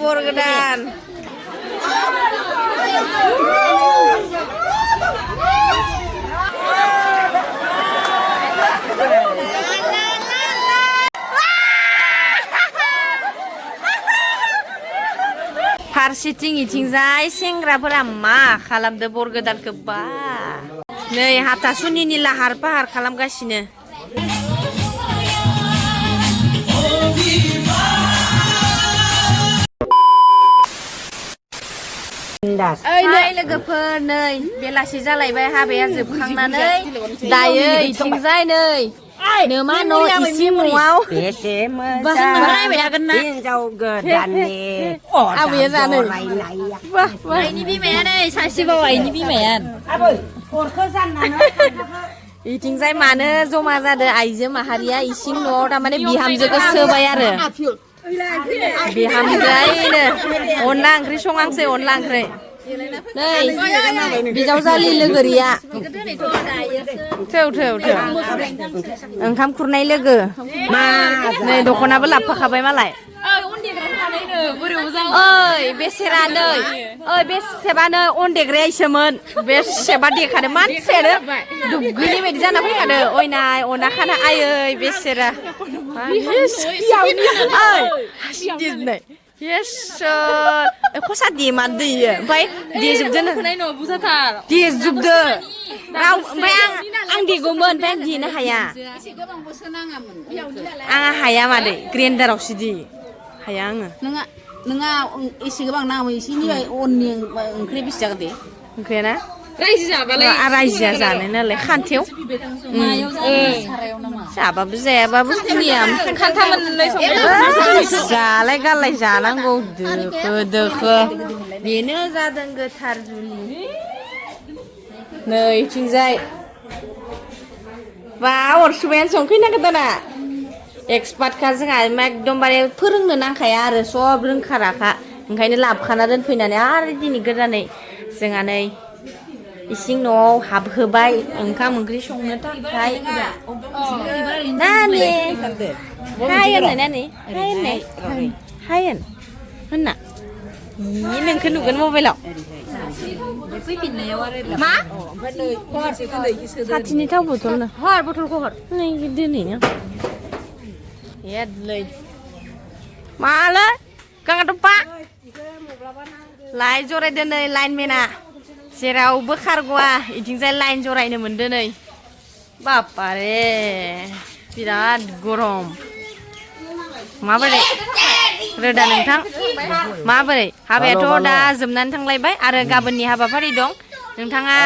बर गोदान फारसेथिं इथिंजाय सेंग्राफोरा मा खालामदो बर गोदानखौ बा नै हाथासुनिनि लाहार फाहार खालामगासिनो ओइ लोगोफोर नै बेलासि जालायबाय हाबाया जोबखांनानै दायो इथिंजाय नै नोमा न' इसिं न'आव बेसे मोजां हिनजाव गोदाननि आबैया जानो आइनि बिमाया नै सासे बाव आइनि बिमाया इथिंजाय मानो जमा जादो आइजो माहारिया इसिं न'आव थारमाने बिहामजोखौ सोबाय आरो बिहामजोयनो अनला ओंख्रि संहांसै अनला ओंख्रि नै बिजावजालि लोगोरिया थौ ओंखाम खुरनाय लोगो मा नै दख'नाबो लाबोफाखाबाय मालाय ओइ बेसेरा नै ओइ बेसेबा नै अन देग्राया इसोमोन बेसेबा देखादो मानसियानो दुब्लिनि बायदि जाना फैखादो अयनाय अना खाना आयै बेसेरा ओइ खसा देमारदो इयो ओमफ्राय देजोबदो देजोबदो राव ओमफ्राय आं देगौमोन ओमफ्राय आं देनो हाया आंहा हाया मादै ग्रेन्डारावसो देयो हाया आङो नोंहा एसे गोबां नाङामोन एसेनि अननि ओंख्रि बेसे जागोन दे ओंख्रिया ना रायजो जाबालाय रायजोआ जानो नालाय खान्थायाव जाबाबो जायाबाबो जालाय गालाय जानांगौ दोखो बेनो जादों गोथार जुलि नै इथिंजाय बा अरसुबायानो संखैना गोदाना एक्सपार्टखा जोंहा एकदमबारे फोरोंनो नांखाया आरो सब रोंखा राखा ओंखायनो लाबोखाना दोनफैनानै आरो दिनै गोदानै जोंहा नै इसिं न'आव हाबहोबाय ओंखाम ओंख्रि संनो थाखाय नानि हाय होननाय नानि हाय होनना नोंखौ नुगोन मबाइलाव मा साथिनि थाव बथलनो हर बथलखौ हर नै दोनैनो एदलै मालै गाङाथ' पा लाइट जरायदो नै लाइनमेना जेरावबो खारग'वा इथिंजाय लाइन जरायनो मोनदो नै बापारे बिराद गरम माबोरै रोदा नोंथां माबोरै हाबायाथ' दा जोबनानै थांलायबाय आरो गाबोननि हाबाफारि दं नोंथाङा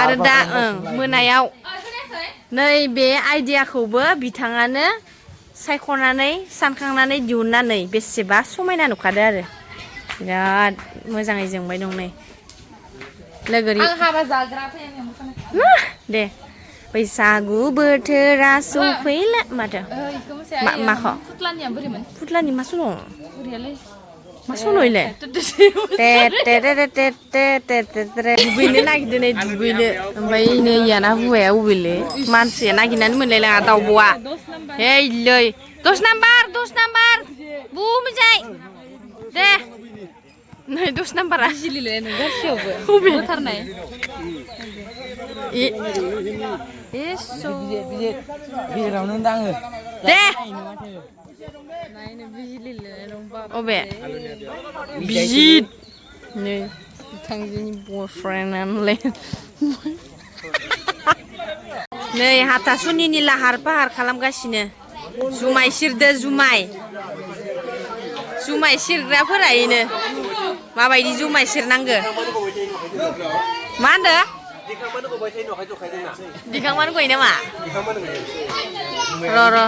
आरो दा मोनायाव नै बे आइडियाखौबो बिथाङानो सायख'नानै सानखांनानै दिहुननानै बेसेबा समायना नुखादो आरो बिराद मोजाङै जोंबाय दं नै लोगोरि दे बैसागु बोथोरा सफैला माथो माखौ फुथलानि मा सल' मा सल'इलाय दुगैनो नागिरदो नै दुगैनो ओमफ्राय नै इयाना हौवाया अबेलै मानसिया नागिरनानै मोनलायलाङा दाउब'आ हेलै 10 नाम्बार बुमिजाय दे नै 10 नाम्बारा बोथारनाय दे अबे बिजित नै बिथांजोनि बयफ्रेन्डआनोलाय नै हाथासुनिनि लाहार फाहार खालामगासिनो जुमाय सिरदो जुमाय सिरग्राफोरा इनो माबायदि जुमाय सिरनांगो मा होनदो दिखांबानो गयो नामा र'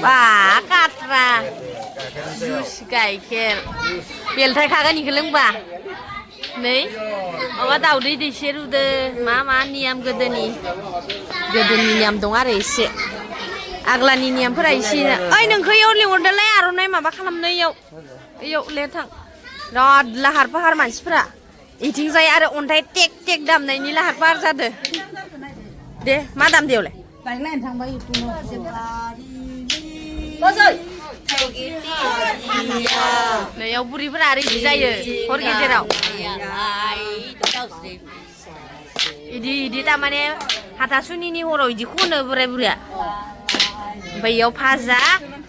बा काट्रा जुस गाइखेर बेलथायखागोन इखो लोंबा नै माबा दाउदै दैसे रुदो मा नियम गोदोनि नियम दं आरो एसे आग्लानि नियमफोरा एसे ओइ नोंखौ इयाव लिंहरदोलाय आर'नाइ माबा खालामनो इयाव लेथां बिराद लाहार फाहार मानसिफोरा इथिंजाय आरो अन्थाइ टेक दामनायनि लाहार फाहार जादो दे मा दाम देवलाय नैयाव बुरिफोरा ओरै बिदि जायो हर गेजेराव इदि तारमाने हाथासुनिनि हराव इदि खनो बोराय बुरिया ओमफ्राय इयाव भाजा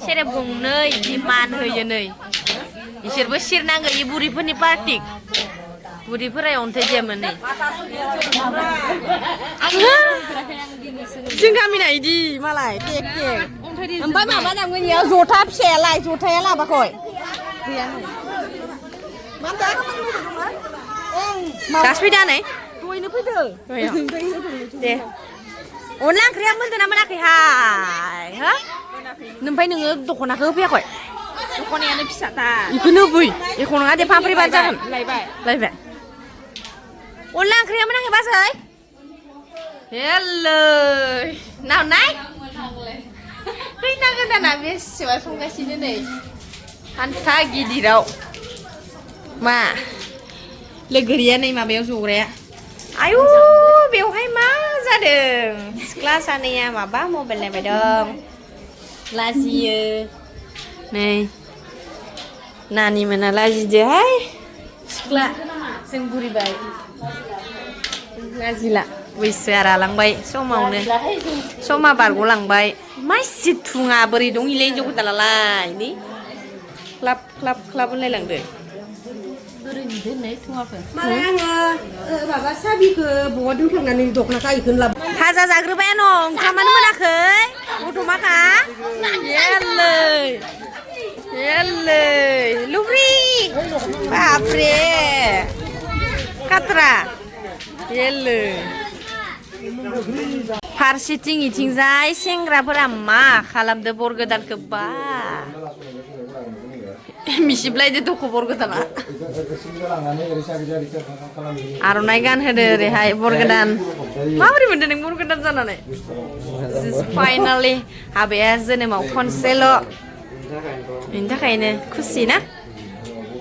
सेरेब गंनै इदि मान होयो नै इसोरबो सिरनांगो इ बुरिफोरनि पार्टि बुरिफोरा अन्थाइ देमोन नै जों गामिना इदि मालाय टेक टेक ओमफ्राय माबा दामगोन इयाव जथा फिसायालाय जथाया लाबाखै दासो फैदा नै दहायनो फैदो दे अनला ओंख्रिया मोनदों ना मोनाखैहाय हो ओमफ्राय नोङो दख'नाखौ होफैयाखै दख'नायानो फिसाथार इखौनो होफै एख' नङा दे फाफ्रिबानो जागोन लायबाय अनला ओंख्रिया मोनाखै बाजै हेलै नाय खैना गोदाना बेसेबा संगासिनो नै हान्था गिदिराव मा लोगोरिया नै माबायाव जग्राया आयु बेवहाय मा जादों सिख्ला सानैया माबा मबाइल नायबाय दं लाजियो नै नानि मोना लाजिदोहाय सिख्ला जों बुरिबाय लाजिला बैसोआ रालांबाय समावनो समा बारग'लांबाय मासि थुङा बोरै दं इलाय हिनजाव गोदानालाय नै ख्लाब ख्लाब ख्लाब होनलायलांदो मालाय आङो माबा साबिखौ बहा दोनखांनानै दख'नाखौ इखौनो लाबो भाजा जाग्रोबाय न' ओंखामानो मोनाखै गथ'माखा हेलै लुब्रि बापरे काट्रा हेलै फारसेथिं इथिंजाय सेंग्राफोरा मा खालामदो बर गोदानखौ बा मिसिबलायदो दख' बर गोदाना आर'नाइ गान होदो ओरैहाय बर गोदान माबोरै मोनदों नों बर गोदान जानानै फाइनालि हाबाया जोनोमाव खनसेल' बेनि थाखायनो खुसि ना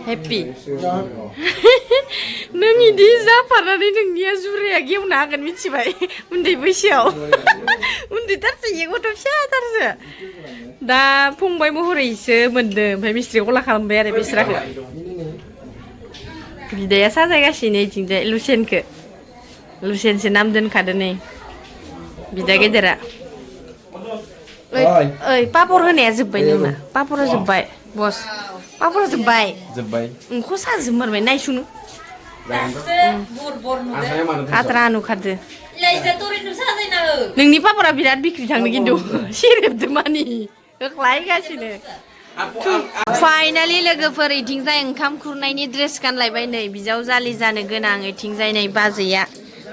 हेपि नों इदि जाफानानै नोंनिया जुराया गेवनो हागोन मिथिबाय उन्दै बैसोआव उन्दैथारसो इयो गथ' फिसाथारसो दा फंबाय महरैसो मोनदों ओमफ्राय मिस्ट्रि गला खालामबाय आरो बिस्राखौ बिदाया साजायगासिनो इथिंजाय लुसेनसो नाम दोनखादो नै बिदा गेदेरा ओइ पापर होनाया जोब्बाय नोंना पापरा जोब्बाय बस पापरा जोब्बाय ओंखौ साजोबमारबाय नायसुनु खात्रा नुखादो नोंनि पापरा बिराद बिक्रि थांनो खिन्थु सेरेबदो मानि होख्लायगासिनो फाइनालि लोगोफोर इथिंजाय ओंखाम खुरनायनि ड्रेस गानलायबाय नै बिजावजालि जानो गोनां इथिंजाय नै बाजैया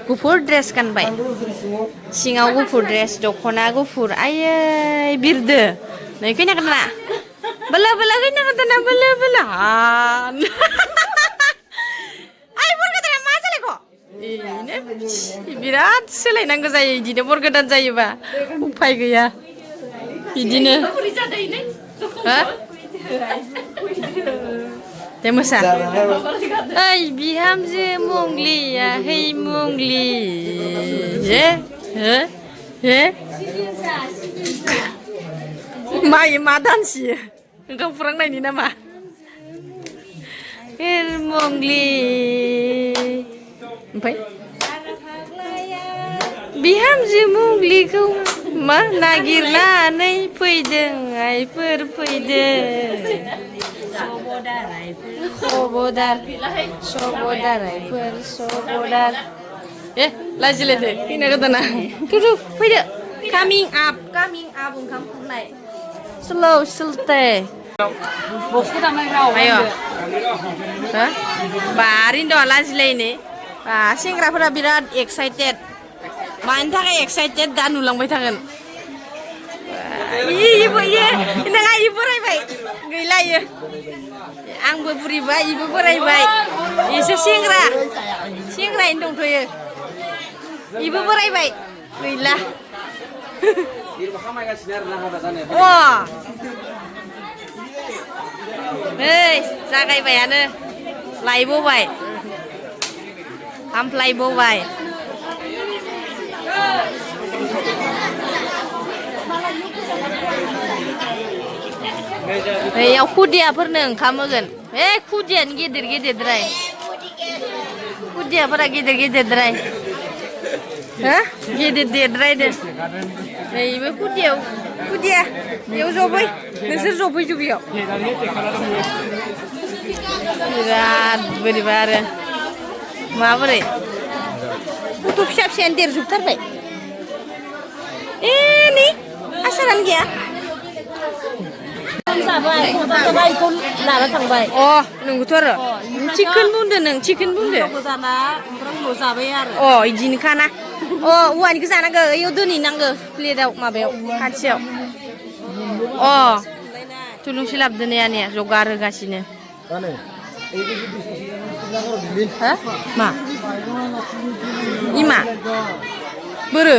गुफुर ड्रेस गानबाय सिङाव गुफुर ड्रेस दख'ना गुफुर आयै बिरदो नै खैना गोदाना बोलो बोलो खैना गोदाना बोलो बोलो हान आय बर गोदाना मा जालायख' इनो बिराद सोलायनांगौ जायो इदिनो बर गोदान जायोबा उफाय गैया बिदिनो हा दे मोसा ओइ बिहामजो मंग्लिया है मंग्लि हे हे हे मायो मा दानसियो ओंखाम फुरांनायनि नामा मंग्लि ओमफ्राय बिहामजो मंग्लिखौ मा नागिरनानै फैदों आइफोर फैदों सबदार ए लाजिलायदो खैना गोदाना थुथु फैदो कामिं आप ओंखाम खुरनाय स्ल' स्लते बक्सखौ दामनाय राव ayo ha barin do लाजिलायनो सेंग्राफोरा बिराद एक्साइटेड मानि थाखाय एक्साइटेड दा नुलांबाय थागोन इबो नोंहा इ बोरायबाय गैला इयो आंबो बुरिबाय इबो बोरायबाय इसे सेंग्रायैनो दंथ'यो इबो बोरायबाय गैला अ नै जागायबायानो लायबोबाय हामफ्लायबोबाय बेयाव खुदियाफोरनो ओंखाम होगोन खुदियानो गेदेर गेदेरद्राय खुदियाफोरा गेदेर गेदेरद्राय हो गेदेर देरद्रायदो नैबो खुदिया बेयाव जबै नोंसोर जफैजो बेयाव बिराद बोरैबा आरो माबोरै गथ' फिसा फिसायानो देरजोबथारबाय नै आसारानो गैया जाबाय बेखौ लाना थांबाय नोंगौथ' आरो चिकेन बुंदो नों चिकेन बुंदो दाना ओमफ्राय उनाव जाबाय आरो इदिनोखाना औवानिखौ जानांगौ ओइयाव दोनहैनांगौ प्लेटाव माबायाव खाथियाव थुलुंसि लाबोदो ने आनैया जगार होगासिनो मा इमा बोरो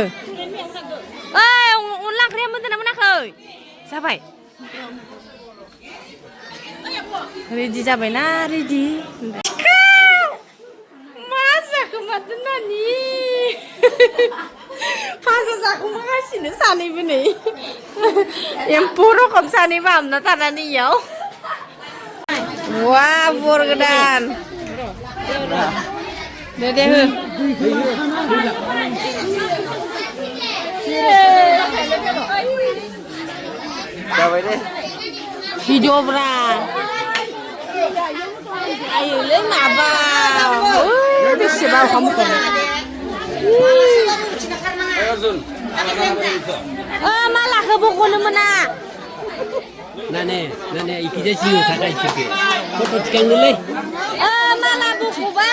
अनला ओंख्रिया मोनदोंना मोनाखै जाबाय रेडि जाबायना रेडि मा जाखोमादों नानि फाजा जाखोमागासिनो सानैबो नै एम्फौ रखम सानैबो हाबना थानानै इयाव वा बर गोदान दे हो जाबाय दे भिडिअ'ब्रा आयोलै माबा बेसेबा ओंखाम मालाखौ बख'नो मोना नाने इखिजाय जिङाव थाखा इसोरखो फट' थिखांनोलै माला बख'बा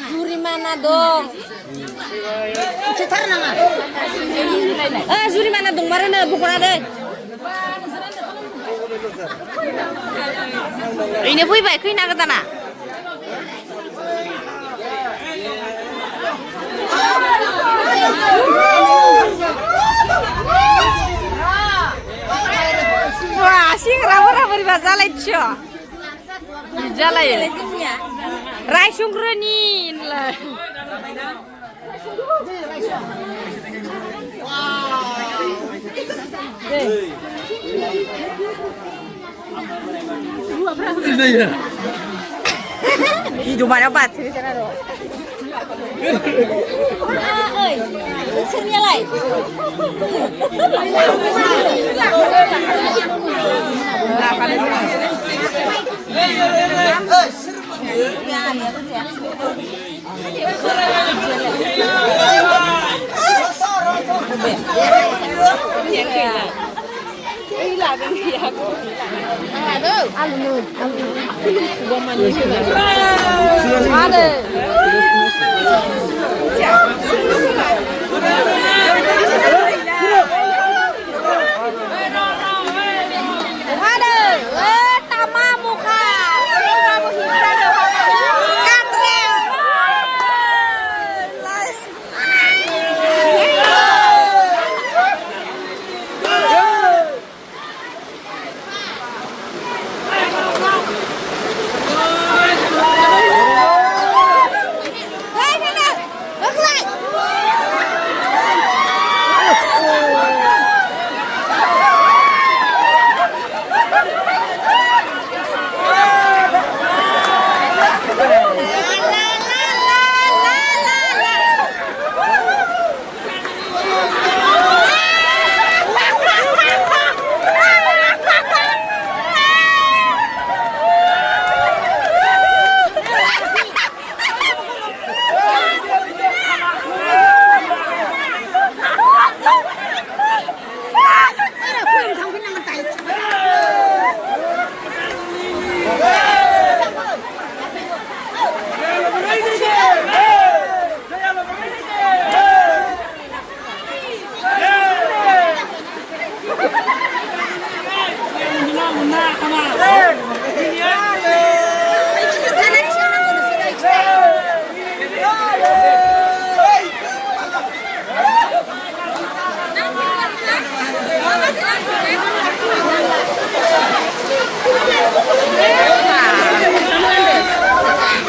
जुरिमाना दं जुरिमाना दंमारोनो बख'ना दै ओरैनो फैबाय खैना गोदाना सेंग्राफोरा बोरैबा जालायथिय जालायो रायसंग्रोनि hidupannya batu nyonya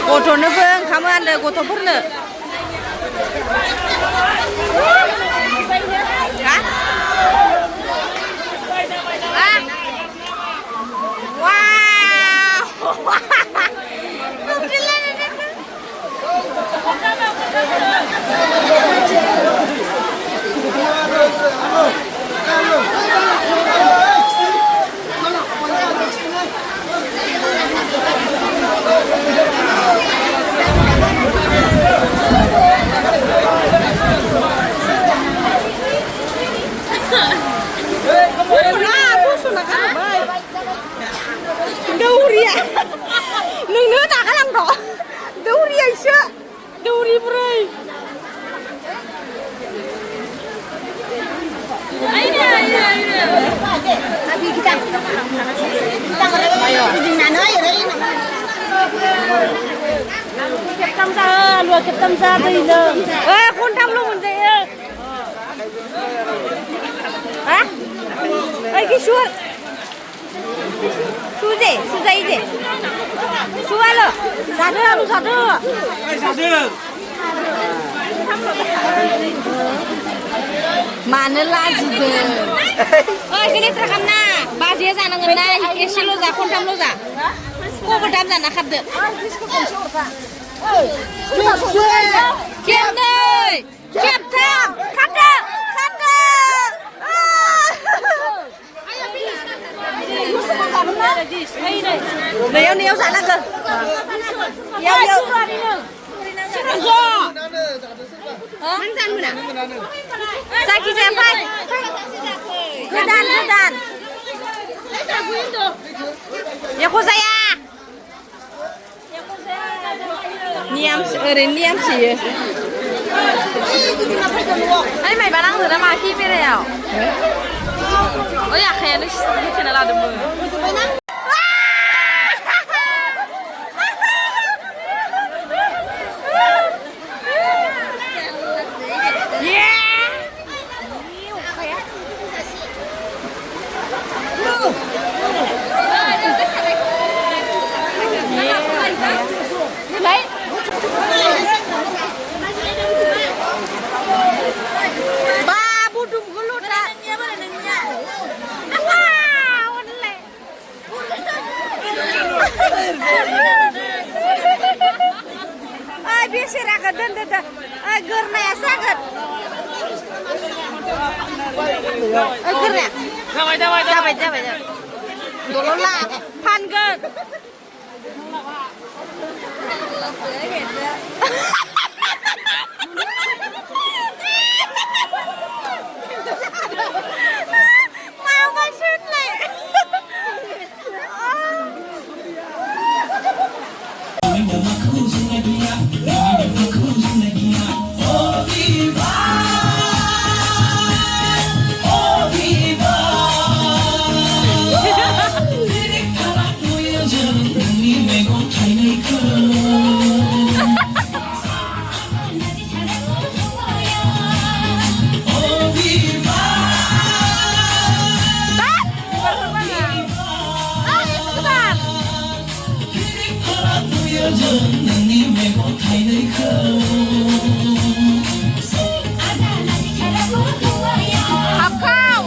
गथ'नोबो ओंखाम होनो गथ'फोरनो burai. Ayo. Abi kita ngerti. Ayo. Di mana ya ini? Ketam sa, lu ketam sa đi nữa. Con thăm luôn mình dậy. Hả? Cái suốt. Su gì? Su dây gì? Su alo. Dạ đưa. Mana lagi deh? Gini terekam na. Bahagia sana ngena. Isi lo za, kontam lo za. Kok bedam sana kadde. Kiam deh. Kiam tam. Kadde. Neo sana ke. Yo. Hãng mana? Saki senpai. Kedan. Ya kok saya. Niam sih. Ay mày bà đang rồi đó mà khi biết rồi à? Ôi ya khen nó cái này là được mười. Biasa raga dan gerna sangat. Gerna. Cabai. Tolong lah, pangan. Mau maksud le. Học khao.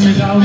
Sedang